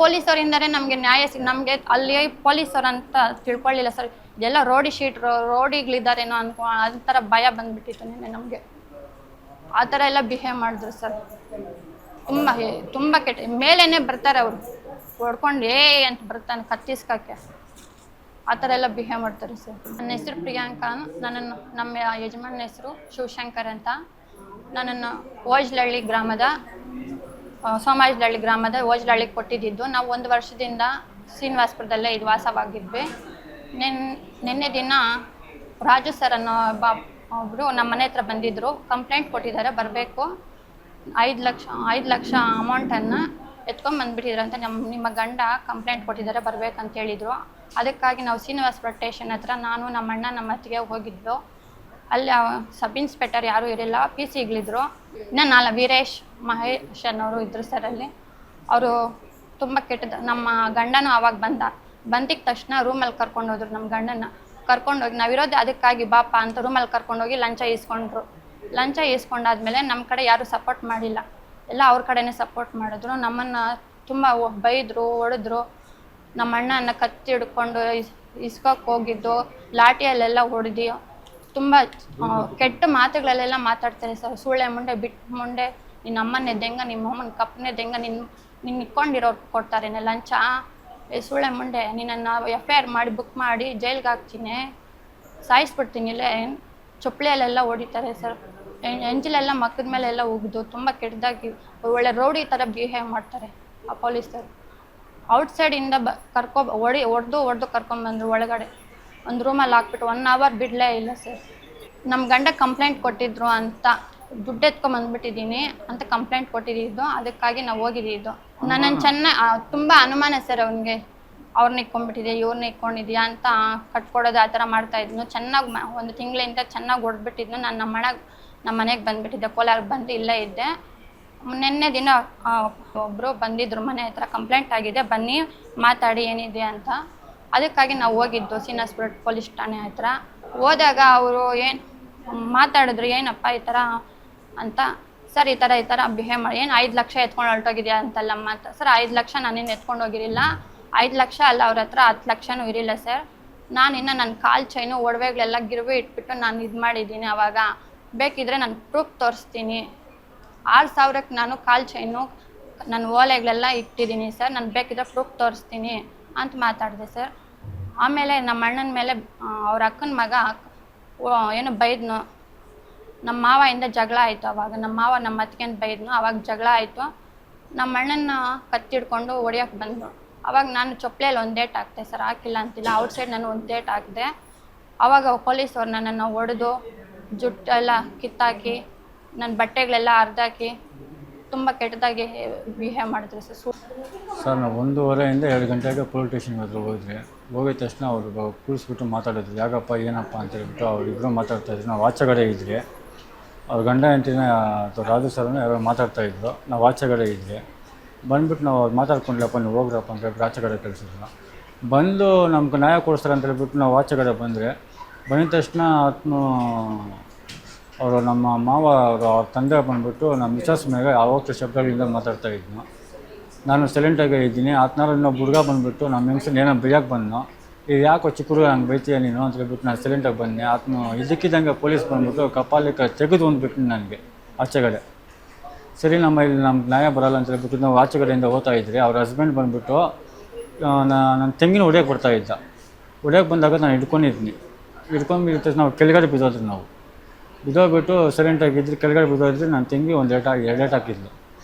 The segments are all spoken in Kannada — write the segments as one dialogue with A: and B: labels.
A: ಪೊಲೀಸರಿಂದನೇ ನಮಗೆ ನ್ಯಾಯ ನಮಗೆ ಅಲ್ಲಿ ಪೊಲೀಸರು ಅಂತ ತಿಳ್ಕೊಳ್ಳಿಲ್ಲ ಸರ್. ಇದೆಲ್ಲ ರೋಡಿಗಳಿದ್ದಾರೇನೋ ಅದ ಥರ ಭಯ ಬಂದುಬಿಟ್ಟಿತ್ತು ನಿನ್ನೆ ನಮಗೆ. ಆ ಥರ ಎಲ್ಲ ಬಿಹೇವ್ ಮಾಡಿದ್ರು ಸರ್. ತುಂಬ ಕೆಟ್ಟ ಮೇಲೇನೆ ಬರ್ತಾರೆ ಅವರು ಹೊಡ್ಕೊಂಡು ಅಂತ ಬರ್ತಾನೆ ಕತ್ತಿಸ್ಕಕ್ಕೆ. ಆ ಥರ ಎಲ್ಲ ಬಿಹೇವ್ ಮಾಡ್ತಾರೆ ಸರ್. ನನ್ನ ಹೆಸರು ಪ್ರಿಯಾಂಕಾ. ನಮ್ಮ ಯಜಮಾನ ಹೆಸರು ಶಿವಶಂಕರ್ ಅಂತ. ನನ್ನನ್ನು ಓಜ್ಲಹಳ್ಳಿ ಗ್ರಾಮದ ಓಜ್ಲಹಳ್ಳಿಗೆ ಕೊಟ್ಟಿದ್ದು. ನಾವು 1 ವರ್ಷದಿಂದ ಶ್ರೀನಿವಾಸಪುರದಲ್ಲೇ ಇದು ವಾಸವಾಗಿದ್ವಿ. ನಿನ್ನೆ ದಿನ ರಾಜು ಸರ್ ಅನ್ನೋ ಒಬ್ಬರು ನಮ್ಮ ಮನೆ ಹತ್ರ ಬಂದಿದ್ದರು. ಕಂಪ್ಲೇಂಟ್ ಕೊಟ್ಟಿದ್ದಾರೆ, ಬರಬೇಕು, 5 ಲಕ್ಷ ಅಮೌಂಟನ್ನು ಎತ್ಕೊಂಡ್ಬಂದ್ಬಿಟ್ಟಿದ್ರು ಅಂತ ನಿಮ್ಮ ಗಂಡ ಕಂಪ್ಲೇಂಟ್ ಕೊಟ್ಟಿದ್ದಾರೆ, ಬರಬೇಕಂತ ಹೇಳಿದರು. ಅದಕ್ಕಾಗಿ ನಾವು ಶ್ರೀನಿವಾಸಪುರ ಸ್ಟೇಷನ್ ಹತ್ರ ನಾನು, ನಮ್ಮ ಅಣ್ಣ, ನಮ್ಮ ಅತ್ತಿಗೆ ಹೋಗಿದ್ವು. ಅಲ್ಲಿ ಸಬ್ ಇನ್ಸ್ಪೆಕ್ಟರ್ ಯಾರೂ ಇರಲಿಲ್ಲ, PCಗಳಿದ್ರು. ಇನ್ನು ವೀರೇಶ್ ಮಹೇಶ್ ಅನ್ನೋರು ಇದ್ದರು ಸರ್ ಅಲ್ಲಿ. ಅವರು ತುಂಬ ಕೆಟ್ಟದ್ದು. ನಮ್ಮ ಗಂಡನೂ ಆವಾಗ ಬಂದಿದ್ದ ತಕ್ಷಣ ರೂಮಲ್ಲಿ ಕರ್ಕೊಂಡೋದ್ರು. ನಮ್ಮ ಗಂಡನ ಕರ್ಕೊಂಡೋಗಿ ನಾವಿರೋದು ಅದಕ್ಕಾಗಿ ಬಾಪ ಅಂತ ರೂಮಲ್ಲಿ ಕರ್ಕೊಂಡೋಗಿ ಲಂಚ ಈಸ್ಕೊಂಡ್ರು. ಲಂಚ ಈಸ್ಕೊಂಡಾದ್ಮೇಲೆ ನಮ್ಮ ಕಡೆ ಯಾರೂ ಸಪೋರ್ಟ್ ಮಾಡಿಲ್ಲ, ಎಲ್ಲ ಅವ್ರ ಕಡೆನೇ ಸಪೋರ್ಟ್ ಮಾಡಿದ್ರು. ನಮ್ಮನ್ನು ತುಂಬ ಬೈದರು, ಹೊಡೆದ್ರು. ನಮ್ಮ ಅಣ್ಣನ ಕತ್ತಿ ಹಿಡ್ಕೊಂಡು ಇಸ್ಕೋಕ್ಕೆ ಹೋಗಿದ್ದು, ಲಾಠಿಯಲ್ಲೆಲ್ಲ ಹೊಡೆದು ತುಂಬ ಕೆಟ್ಟ ಮಾತುಗಳಲ್ಲೆಲ್ಲ ಮಾತಾಡ್ತಾರೆ ಸರ್. ಸುಳ್ಳೆ ಮುಂಡೆ, ಬಿಟ್ಟು ಮುಂಡೆ, ನಿನ್ನ ಅಮ್ಮನ ಎದ್ದೆಂಗ, ನಿಮ್ಮ ಅಮ್ಮನ ಕಪ್ಪನ ಎದ್ದೆಂಗ, ನಿನ್ನ ಇಟ್ಕೊಂಡಿರೋರು ಕೊಡ್ತಾರೇನೆ ಲಂಚ, ಸುಳ್ಳೆ ಮುಂಡೆ, ನಿನ್ನನ್ನು FIR ಮಾಡಿ ಬುಕ್ ಮಾಡಿ ಜೈಲ್ಗೆ ಹಾಕ್ತೀನಿ, ಸಾಯಿಸ್ಬಿಡ್ತೀನಿ, ಇಲ್ಲೇ ಚೊಪ್ಳಿಯಲ್ಲೆಲ್ಲ ಹೊಡಿತಾರೆ ಸರ್. ಎಂಜಿಲೆಲ್ಲ ಮಕ್ಕದ ಮೇಲೆಲ್ಲ ಉಗಿದು ತುಂಬ ಕೆಟ್ಟದಾಗಿ ಒಳ್ಳೆ ರೌಡಿ ಥರ ಬಿಹೇವ್ ಮಾಡ್ತಾರೆ ಆ ಪೊಲೀಸರು. ಔಟ್ಸೈಡಿಂದ ಹೊಡೆದು ಕರ್ಕೊಂಡ್ಬಂದರು ಒಳಗಡೆ. ಒಂದು ರೂಮಲ್ಲಿ ಹಾಕ್ಬಿಟ್ಟು 1 ಅವರ್ ಬಿಡಲೇ ಇಲ್ಲ ಸರ್. ನಮ್ಮ ಗಂಡ ಕಂಪ್ಲೇಂಟ್ ಕೊಟ್ಟಿದ್ರು ಅಂತ, ದುಡ್ಡು ಎತ್ಕೊಂಡ್ಬಂದ್ಬಿಟ್ಟಿದ್ದೀನಿ ಅಂತ ಕಂಪ್ಲೇಂಟ್ ಕೊಟ್ಟಿದ್ದು. ಅದಕ್ಕಾಗಿ ನಾವು ಹೋಗಿದ್ದು. ನನ್ನನ್ನು ತುಂಬ ಅನುಮಾನ ಸರ್ ಅವನಿಗೆ. ಅವ್ರನ್ನ ಇಟ್ಕೊಂಡ್ಬಿಟ್ಟಿದೆ, ಇವ್ರನ್ನ ಇಟ್ಕೊಂಡಿದ್ಯಾ ಅಂತ ಕಟ್ಕೊಡೋದು ಆ ಥರ ಮಾಡ್ತಾಯಿದ್ನು. ಚೆನ್ನಾಗಿ 1 ತಿಂಗಳಿಂದ ಚೆನ್ನಾಗಿ ಹೊಡೆದ್ಬಿಟ್ಟಿದ್ನು. ನಾನು ನಮ್ಮ ಮನೆಗೆ ಬಂದುಬಿಟ್ಟಿದ್ದೆ, ಕೋಲಾರಕ್ಕೆ ಬಂದು ಇಲ್ಲೇ ಇದ್ದೆ. ನಿನ್ನೆ ದಿನ ಒಬ್ಬರು ಬಂದಿದ್ರು ಮನೆ ಹತ್ರ, ಕಂಪ್ಲೇಂಟ್ ಆಗಿದೆ, ಬನ್ನಿ ಮಾತಾಡಿ ಏನಿದೆ ಅಂತ. ಅದಕ್ಕಾಗಿ ನಾವು ಹೋಗಿದ್ದು ಶ್ರೀನಿವಾಸಪುರ ಪೊಲೀಸ್ ಠಾಣೆ ಹತ್ರ. ಹೋದಾಗ ಅವರು ಏನು ಮಾತಾಡಿದ್ರು, ಏನಪ್ಪ ಈ ಥರ ಅಂತ. ಸರ್ ಈ ಥರ ಬಿಹೇವ್ ಮಾಡಿ, ಏನು 5 ಲಕ್ಷ ಎತ್ಕೊಂಡು ಹೊರಟೋಗಿದ್ಯಾ ಅಂತಲ್ಲಮ್ಮ ಅಂತ. ಸರ್ 5 ಲಕ್ಷ ನಾನೇನು ಎತ್ಕೊಂಡು ಹೋಗಿರಲಿಲ್ಲ, 5 ಲಕ್ಷ ಅಲ್ಲ, ಅವ್ರ ಹತ್ರ 10 ಲಕ್ಷನೂ ಇರಲಿಲ್ಲ ಸರ್. ನಾನಿನ್ನು ನನ್ನ ಕಾಲು ಚೈನು ಒಡವೆಗಳೆಲ್ಲ ಗಿರ್ವಿ ಇಟ್ಬಿಟ್ಟು ನಾನು ಇದು ಮಾಡಿದ್ದೀನಿ. ಆವಾಗ ಬೇಕಿದ್ರೆ ನಾನು ಪ್ರೂಫ್ ತೋರಿಸ್ತೀನಿ. 6,000ಕ್ಕೆ ನಾನು ಕಾಲು ಚೈನು ನನ್ನ ಓಲೆಗಳೆಲ್ಲ ಇಟ್ಟಿದ್ದೀನಿ ಸರ್, ನಾನು ಬೇಕಿದ್ರೆ ಪ್ರೂಫ್ ತೋರಿಸ್ತೀನಿ ಅಂತ ಮಾತಾಡಿದೆ ಸರ್. ಆಮೇಲೆ ನಮ್ಮ ಅಣ್ಣನ ಮೇಲೆ ಅವ್ರ ಅಕ್ಕನ ಮಗ ಏನು ಬೈದ್ನು. ನಮ್ಮ ಮಾವಿಂದ ಜಗಳ ಆಯಿತು. ಆವಾಗ ನಮ್ಮ ಮಾವ ನಮ್ಮ ಅತ್ತಿಗೆನ ಬೈದ್ನು. ಆವಾಗ ಜಗಳ ಆಯಿತು. ನಮ್ಮ ಅಣ್ಣನ ಕತ್ತಿಡ್ಕೊಂಡು ಹೊಡಿಯೋಕ್ಕೆ ಬಂದರು. ಆವಾಗ ನಾನು ಚೊಪ್ಲೆಯಲ್ಲಿ 1 ಏಟು ಹಾಕ್ತೆ ಸರ್, ಹಾಕಿಲ್ಲ ಅಂತಿಲ್ಲ, ಔಟ್ಸೈಡ್ ನಾನು 1 ಏಟು ಹಾಕಿದೆ. ಆವಾಗ ಪೊಲೀಸವ್ರು ನನ್ನನ್ನು ಹೊಡೆದು ಜುಟ್ಟೆಲ್ಲ ಕಿತ್ತಾಕಿ, ನನ್ನ ಬಟ್ಟೆಗಳೆಲ್ಲ ಹರಿದಾಕಿ ತುಂಬ ಕೆಟ್ಟದಾಗಿ ಬಿಹೇವ್ ಮಾಡಿದ್ರು
B: ಸರ್. ನಾವು 1:30 2 ಗಂಟೆಗೆ ಪೊಲೀಸ್ ಸ್ಟೇಷನ್ಗೆ ಹತ್ರ ಹೋಗಿದ ತಕ್ಷಣ ಅವರು ಕೂರಿಸ್ಬಿಟ್ಟು ಮಾತಾಡಿದ್ರು. ಯಾಕಪ್ಪ ಏನಪ್ಪ ಅಂತ ಹೇಳ್ಬಿಟ್ಟು ಅವರಿಬ್ಬರು ಮಾತಾಡ್ತಾಯಿದ್ರು. ನಾವು ಆಚೆಗಡೆ ಇದ್ವಿ, ಅವ್ರ ಗಂಡ ಹೆಂಡತಿನ ಅಥವಾ ರಾಜು ಸರ್ನ ಯಾರೋ ಮಾತಾಡ್ತಾಯಿದ್ರು. ನಾವು ಆಚೆಗಡೆ ಇದ್ವಿ. ಬಂದುಬಿಟ್ಟು ನಾವು ಅವ್ರು ಮಾತಾಡ್ಕೊಂಡ್ಲಪ್ಪ, ನೀವು ಹೋಗ್ರಪ್ಪ ಅಂತ ಹೇಳ್ಬಿಟ್ಟು ಆಚೆಗಡೆ ಕಳಿಸಿದ್ರು. ಬಂದು ನಮ್ಗೆ ನ್ಯಾಯ ಕೊಡಿಸ್ತಾರೆ ಅಂತ ಹೇಳ್ಬಿಟ್ಟು ನಾವು ಆಚೆಗಡೆ ಬಂದಿದ ತಕ್ಷಣ ಅವರು ನಮ್ಮ ಮಾವ ಅವ್ರ ತಂದೆ ಬಂದುಬಿಟ್ಟು ನಮ್ಮ ಮಿಸಸ್ ಮೇಲೆ ಆವತ್ತು ಶಬ್ದಗಳಿಂದ ಮಾತಾಡ್ತಾಯಿದ್ನು. ನಾನು ಸೈಲೆಂಟಾಗಿ ಇದ್ದೀನಿ. ಆತನಾರು ಇನ್ನೊಬ್ಬ ಹುಡುಗ ಬಂದುಬಿಟ್ಟು ನಮ್ಮ ಹೆಂಗಸನ್ನ ಏನೋ ಬೈಯಕ್ಕೆ ಬಂದು, ಈಗ ಯಾಕೋ ಚಿಕ್ಕ ಹುಡುಗ ಹಂಗೆ ಬೈತೀಯ ನೀನು ಅಂತ ಹೇಳ್ಬಿಟ್ಟು ನಾನು ಸೈಲೆಂಟಾಗಿ ಬಂದೆ. ಆತನು ಇದಕ್ಕಿದ್ದಂಗೆ ಪೊಲೀಸ್ ಬಂದುಬಿಟ್ಟು ಕಪಾಲಿಗೆ ತೆಗೆದು ಬಂದುಬಿಟ್ಟು ನನಗೆ ಆಚೆಗಡೆ. ಸರಿ, ಇಲ್ಲಿ ನಮ್ಗೆ ನ್ಯಾಯ ಬರೋಲ್ಲ ಅಂತ ಹೇಳ್ಬಿಟ್ಟು ನಾವು ಆಚೆಗಡೆಯಿಂದ ಹೋಗ್ತಾಯಿದ್ರಿ. ಅವ್ರ ಹಸ್ಬೆಂಡ್ ಬಂದುಬಿಟ್ಟು ನನ್ನ ತಂಗಿನ ಹೊಡ್ಯೋಕ್ಕೆ ಬರ್ತಾಯಿದ್ದ. ಹೊಡ್ಯೋಕ್ಕೆ ಬಂದಾಗ ನಾನು ಹಿಡ್ಕೊಂಡಿದ್ದೆ. ನಾವು ಕೆಳಗಡೆ ಬಿದ್ದೋದ್ರಿ. ನಾವು ಬಿದ್ದೋಗ್ಬಿಟ್ಟು ಸೈಲೆಂಟಾಗಿದ್ದರೆ ಕೆಳಗಡೆ ಬಿದ್ದೋದ್ರೆ ನನ್ನ ತಂಗಿ 2 ಏಟು ಹಾಕಿದ್ಲು.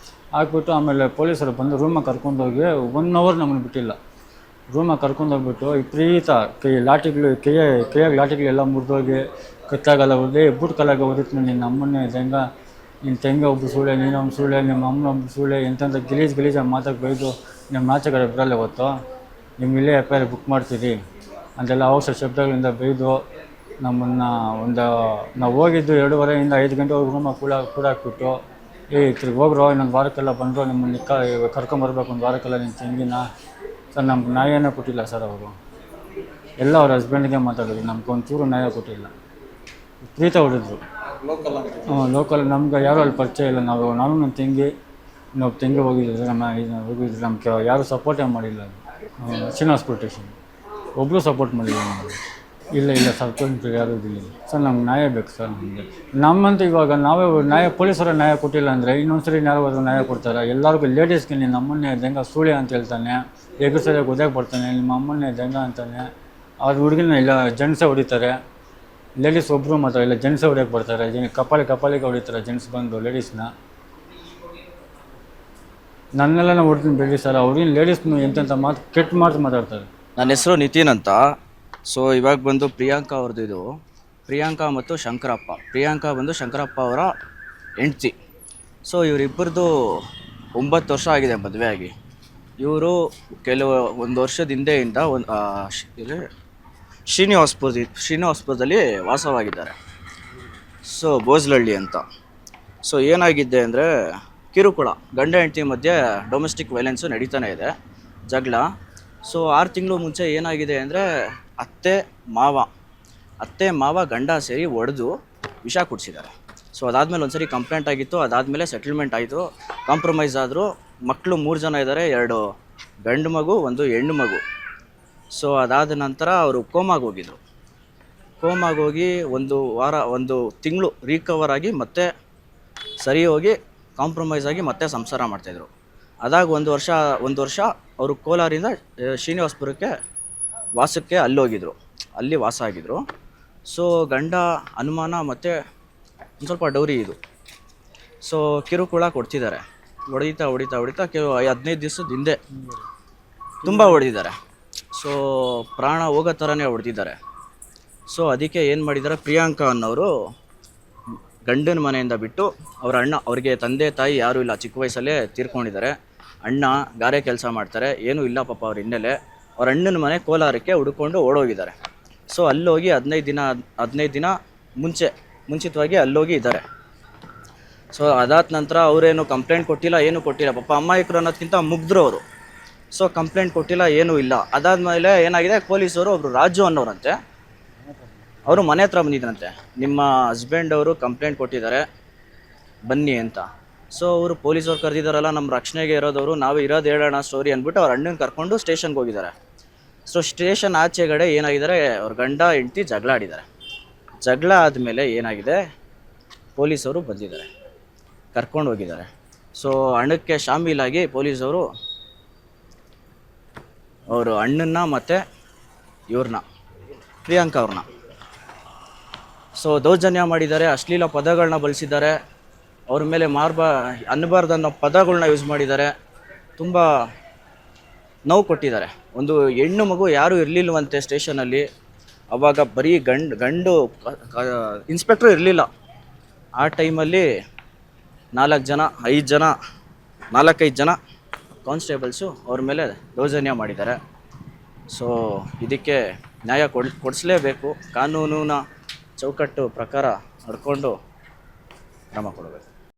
B: ಹಾಕ್ಬಿಟ್ಟು ಆಮೇಲೆ ಪೊಲೀಸರು ಬಂದು ರೂಮಿಗೆ ಕರ್ಕೊಂಡೋಗಿ 1 ಅವರ್ ನಮ್ಮನ್ನು ಬಿಟ್ಟಿಲ್ಲ. ರೂಮಿಗೆ ಕರ್ಕೊಂಡೋಗ್ಬಿಟ್ಟು ವಿಪರೀತ ಕೈಯಾಗ ಲಾಟಿಗಳೆಲ್ಲ ಮುರಿದೋಗಿ ಕತ್ತಾಗಲ್ಲ ಹೊಡೆದು ಬೂಟ್ ಕಾಲಾಗ ಹೊಡಿತು. ನಿನ್ನ ಅಮ್ಮನೇ ಹೆಂಗ, ನಿನ್ನ ತಂಗಿ ಒಬ್ಬರು ಸುಳ್ಳೆ, ನೀನೊಬ್ಬರು ಸುಳ್ಳೆ, ನಿಮ್ಮ ಅಮ್ಮನ ಒಬ್ಬರು ಸುಳ್ಳೆ, ಎಂತೆಂಥ ಗಲೀಜಾಗಿ ಮಾತಾಗಿ ಬೈದು ನಿಮ್ಮ ಆಚೆಗಡೆ ಬರಲ್ಲ ಗೊತ್ತೋ, ನಿಮ್ಗೆ ಇಲ್ಲೇ FIR ಬುಕ್ ಮಾಡ್ತೀರಿ ಅಂತೆಲ್ಲ ಅವಸರ ಶಬ್ದಗಳಿಂದ ಬೈದು ನಮ್ಮನ್ನು ನಾವು ಹೋಗಿದ್ದು 2:30 ಇಂದ 5 ಗಂಟೆವರೆಗೂ ರೂಮಾಗ ಕೂಡಾಕ್ಬಿಟ್ಟು, ತಿರ್ಗಿ ಹೋಗ್ರೋ, ಇನ್ನೊಂದು ವಾರಕ್ಕೆಲ್ಲ ಬಂದರು, ನಿಮ್ಮನ್ನು ಕರ್ಕೊಂಬರ್ಬೇಕು 1 ವಾರಕ್ಕೆಲ್ಲ ನಿಮ್ಮ ತಂಗಿನ. ಸರ್ ನಮ್ಗೆ ನ್ಯಾಯನೇ ಕೊಟ್ಟಿಲ್ಲ ಸರ್ ಅವರು. ಎಲ್ಲ ಅವ್ರ ಹಸ್ಬೆಂಡ್ಗೆ ಮಾತಾಡಿದ್ರು, ನಮ್ಗೆ ಒಂಚೂರು ನ್ಯಾಯ ಕೊಟ್ಟಿಲ್ಲ. ವಿಪರೀತ ಹೊಡೆದ್ರು. ಲೋಕಲ್ ನಮ್ಗೆ ಯಾರೂ ಅಲ್ಲಿ ಪರಿಚಯ ಇಲ್ಲ. ನಾನು ನನ್ನ ತಂಗಿ ನಾವು ತೆಂಗಿ ಹೋಗಿದ್ರೆ ಹೋಗಿದ್ರೆ ನಮ್ಗೆ ಯಾರೂ ಸಪೋರ್ಟೇ ಮಾಡಿಲ್ಲ. ಶ್ರೀನಿವಾಸಪುರ ಸ್ಟೇಷನ್ ಒಬ್ಬರು ಸಪೋರ್ಟ್ ಮಾಡಿಲ್ಲ ನಮಗೆ. ಇಲ್ಲ ಸರ್ಪಂಚ್ ಯಾರೂ ಇಲ್ಲ ಸರ್. ನಮ್ಗೆ ನ್ಯಾಯ ಬೇಕು ಸರ್. ನಮಗೆ ನಮ್ಮಂತ ಇವಾಗ ನಾವೇ ನ್ಯಾಯ ಪೊಲೀಸರ ನ್ಯಾಯ ಕೊಟ್ಟಿಲ್ಲ ಅಂದರೆ ಇನ್ನೊಂದ್ಸರಿ ಯಾರಾದ್ರೂ ನ್ಯಾಯ ಕೊಡ್ತಾರೆ. ಎಲ್ಲರಿಗೂ ಲೇಡೀಸ್ಗೆ ನಿಮ್ಮ ಅಮ್ಮನ್ನೇ ದೆಂಗ ಸೂಳೆ ಅಂತ ಹೇಳ್ತಾನೆ, ಎಗಸರಿಯಾಗಿ ಒದಕ್ಕೆ ಬರ್ತಾನೆ, ನಿಮ್ಮ ಅಮ್ಮನ್ನೇ ದೆಂಗ ಅಂತಾನೆ. ಅದು ಹುಡುಗಿನ ಇಲ್ಲ ಜೆಂಟ್ಸೇ ಹೊಡಿತಾರೆ, ಲೇಡೀಸ್ ಒಬ್ಬರು ಮಾತ್ರ ಇಲ್ಲ ಜೆಂಟ್ಸೇ ಹೊಡಿಯೋಕೆ ಬರ್ತಾರೆ. ಕಪಾಲಿಗೆ ಹೊಡಿತಾರೆ ಜೆಂಟ್ಸ್ ಬಂದು ಲೇಡೀಸ್ನ. ನನ್ನೆಲ್ಲ ಹೊಡ್ತೀನಿ ಬಿಡಿ ಸರ್. ಅವ್ರಿನ ಲೇಡೀಸ್ನು ಎಂತೆಂಥ ಮಾತು ಕೆಟ್ಟ ಮಾತಾಡ್ತಾರೆ.
C: ನನ್ನ ಹೆಸರು ನಿತಿನ್ ಅಂತ. ಸೊ ಇವಾಗ ಬಂದು ಪ್ರಿಯಾಂಕಾ ಅವ್ರದ್ದು ಇದು. ಪ್ರಿಯಾಂಕಾ ಮತ್ತು ಶಂಕರಪ್ಪ. ಪ್ರಿಯಾಂಕಾ ಬಂದು ಶಂಕರಪ್ಪ ಅವರ ಹೆಂಡ್ತಿ. ಸೊ ಇವರಿಬ್ಬರದು 9 ವರ್ಷ ಆಗಿದೆ ಮದುವೆ ಆಗಿ. ಇವರು ಒಂದು ವರ್ಷದ ಹಿಂದೆಯಿಂದ ಶ್ರೀನಿವಾಸಪುರದಲ್ಲಿ ವಾಸವಾಗಿದ್ದಾರೆ. ಸೊ ಬೋಜ್ಲಹಳ್ಳಿ ಅಂತ. ಸೊ ಏನಾಗಿದೆ ಅಂದರೆ ಕಿರುಕುಳ, ಗಂಡ ಹೆಂಡತಿ ಮಧ್ಯೆ ಡೊಮೆಸ್ಟಿಕ್ ವೈಲೆನ್ಸು ನಡೀತಾನೆ ಇದೆ, ಜಗಳ. ಸೊ 6 ತಿಂಗಳು ಮುಂಚೆ ಏನಾಗಿದೆ ಅಂದರೆ ಅತ್ತೆ ಮಾವ ಗಂಡ ಸೇರಿ ಒಡೆದು ವಿಷ ಕುಡಿಸಿದ್ದಾರೆ. ಸೊ ಅದಾದಮೇಲೆ ಒಂದ್ಸರಿ ಕಂಪ್ಲೇಂಟ್ ಆಗಿತ್ತು, ಅದಾದಮೇಲೆ ಸೆಟಲ್ಮೆಂಟ್ ಆಯಿತು, ಕಾಂಪ್ರಮೈಸ್ ಆದರು. ಮಕ್ಕಳು 3 ಜನ ಇದ್ದಾರೆ, 2 ಗಂಡು ಮಗು 1 ಹೆಣ್ಣು ಮಗು. ಸೊ ಅದಾದ ನಂತರ ಅವರು ಕೋಮಾಗಿ ಹೋಗಿದ್ರು. ಕೋಮಾಗಿ ಹೋಗಿ 1 ತಿಂಗಳು ರಿಕವರ್ ಆಗಿ ಮತ್ತೆ ಸರಿ ಹೋಗಿ ಕಾಂಪ್ರಮೈಸ್ ಆಗಿ ಮತ್ತೆ ಸಂಸಾರ ಮಾಡ್ತಾಯಿದ್ರು. ಅದಾಗ ಒಂದು ವರ್ಷ ಅವರು ಕೋಲಾರಿಂದ ಶ್ರೀನಿವಾಸಪುರಕ್ಕೆ ವಾಸಕ್ಕೆ ಅಲ್ಲಿ ವಾಸ ಆಗಿದ್ರು. ಸೊ ಗಂಡ ಅನುಮಾನ ಮತ್ತು ಒಂದು ಸ್ವಲ್ಪ ಡೌರಿ ಇದು. ಸೊ ಕಿರುಕುಳ ಕೊಡ್ತಿದ್ದಾರೆ. ಹೊಡಿತಾ 15 ದಿವಸದ ಹಿಂದೆ ತುಂಬ ಹೊಡೆದಿದ್ದಾರೆ. ಸೊ ಪ್ರಾಣ ಹೋಗೋ ಥರನೇ ಹೊಡೆದಿದ್ದಾರೆ. ಸೊ ಅದಕ್ಕೆ ಏನು ಮಾಡಿದ್ದಾರೆ, ಪ್ರಿಯಾಂಕಾ ಅನ್ನೋರು ಗಂಡನ ಮನೆಯಿಂದ ಬಿಟ್ಟು ಅವ್ರ ಅಣ್ಣ, ಅವ್ರಿಗೆ ತಂದೆ ತಾಯಿ ಯಾರೂ ಇಲ್ಲ, ಚಿಕ್ಕ ವಯಸ್ಸಲ್ಲೇ ತೀರ್ಕೊಂಡಿದ್ದಾರೆ. ಅಣ್ಣ ಗಾರೆ ಕೆಲಸ ಮಾಡ್ತಾರೆ, ಏನೂ ಇಲ್ಲ ಪಾಪ ಅವ್ರ ಹಿನ್ನೆಲೆ. ಅವ್ರ ಅಣ್ಣನ ಮನೆ ಕೋಲಾರಕ್ಕೆ ಹುಡ್ಕೊಂಡು ಓಡೋಗಿದ್ದಾರೆ. ಸೊ ಅಲ್ಲೋಗಿ 15 ದಿನ ಮುಂಚಿತವಾಗಿ ಅಲ್ಲೋಗಿ ಇದ್ದಾರೆ. ಸೊ ಅದಾದ ನಂತರ ಅವರೇನು ಕಂಪ್ಲೇಂಟ್ ಕೊಟ್ಟಿಲ್ಲ, ಏನೂ ಕೊಟ್ಟಿಲ್ಲ. ಪಾಪ ಅಮಾಯಕರು ಅನ್ನೋದಕ್ಕಿಂತ ಮುಗ್ಧರು ಅವರು. ಸೊ ಕಂಪ್ಲೇಂಟ್ ಕೊಟ್ಟಿಲ್ಲ, ಏನೂ ಇಲ್ಲ. ಅದಾದಮೇಲೆ ಏನಾಗಿದೆ, ಪೊಲೀಸರು ಒಬ್ಬರು ರಾಜು ಅನ್ನೋರಂತೆ, ಅವರು ಮನೆ ಹತ್ರ ಬಂದಿದ್ರಂತೆ. ನಿಮ್ಮ ಹಸ್ಬೆಂಡ್ ಅವರು ಕಂಪ್ಲೇಂಟ್ ಕೊಟ್ಟಿದ್ದಾರೆ ಬನ್ನಿ ಅಂತ. ಸೊ ಅವರು ಪೊಲೀಸವ್ರು ಕರೆದಿದ್ದಾರಲ್ಲ, ನಮ್ಮ ರಕ್ಷಣೆಗೆ ಇರೋದವರು, ನಾವು ಇರೋದು ಹೇಳೋಣ ಸ್ಟೋರಿ ಅಂದ್ಬಿಟ್ಟು ಅವ್ರ ಅಣ್ಣನ ಕರ್ಕೊಂಡು ಸ್ಟೇಷನ್ಗೆ ಹೋಗಿದ್ದಾರೆ. ಸೊ ಸ್ಟೇಷನ್ ಆಚೆಗಡೆ ಏನಾಗಿದ್ದಾರೆ, ಅವ್ರ ಗಂಡ ಹೆಂಡ್ತಿ ಜಗಳ ಆಡಿದ್ದಾರೆ. ಜಗಳ ಆದಮೇಲೆ ಏನಾಗಿದೆ, ಪೊಲೀಸವರು ಬಂದಿದ್ದಾರೆ, ಕರ್ಕೊಂಡು ಹೋಗಿದ್ದಾರೆ. ಸೊ ಹಣಕ್ಕೆ ಶಾಮೀಲಾಗಿ ಪೊಲೀಸವರು ಅವರು ಅಣ್ಣನ್ನ ಮತ್ತು ಇವ್ರನ್ನ ಪ್ರಿಯಾಂಕಾ ಅವ್ರನ್ನ ಸೊ ದೌರ್ಜನ್ಯ ಮಾಡಿದ್ದಾರೆ, ಅಶ್ಲೀಲ ಪದಗಳನ್ನ ಬಳಸಿದ್ದಾರೆ, ಅವ್ರ ಮೇಲೆ ಅನ್ನಬಾರ್ದನ್ನೋ ಪದಗಳನ್ನ ಯೂಸ್ ಮಾಡಿದ್ದಾರೆ, ತುಂಬ ನೋವು ಕೊಟ್ಟಿದ್ದಾರೆ. ಒಂದು ಹೆಣ್ಣು ಮಗು ಯಾರೂ ಇರಲಿಲ್ಲವಂತೆ ಸ್ಟೇಷನಲ್ಲಿ. ಅವಾಗ ಬರೀ ಗಂಡು ಇನ್ಸ್ಪೆಕ್ಟ್ರು ಇರಲಿಲ್ಲ. ಆ ಟೈಮಲ್ಲಿ 4-5 ಜನ ಕಾನ್ಸ್ಟೇಬಲ್ಸು ಅವ್ರ ಮೇಲೆ ದೌರ್ಜನ್ಯ ಮಾಡಿದ್ದಾರೆ. ಸೊ ಇದಕ್ಕೆ ನ್ಯಾಯ ಕೊಡಿಸಲೇಬೇಕು. ಕಾನೂನಿನ ಚೌಕಟ್ಟು ಪ್ರಕಾರ ನಡ್ಕೊಂಡು ಕ್ರಮ ಕೊಡಬೇಕು.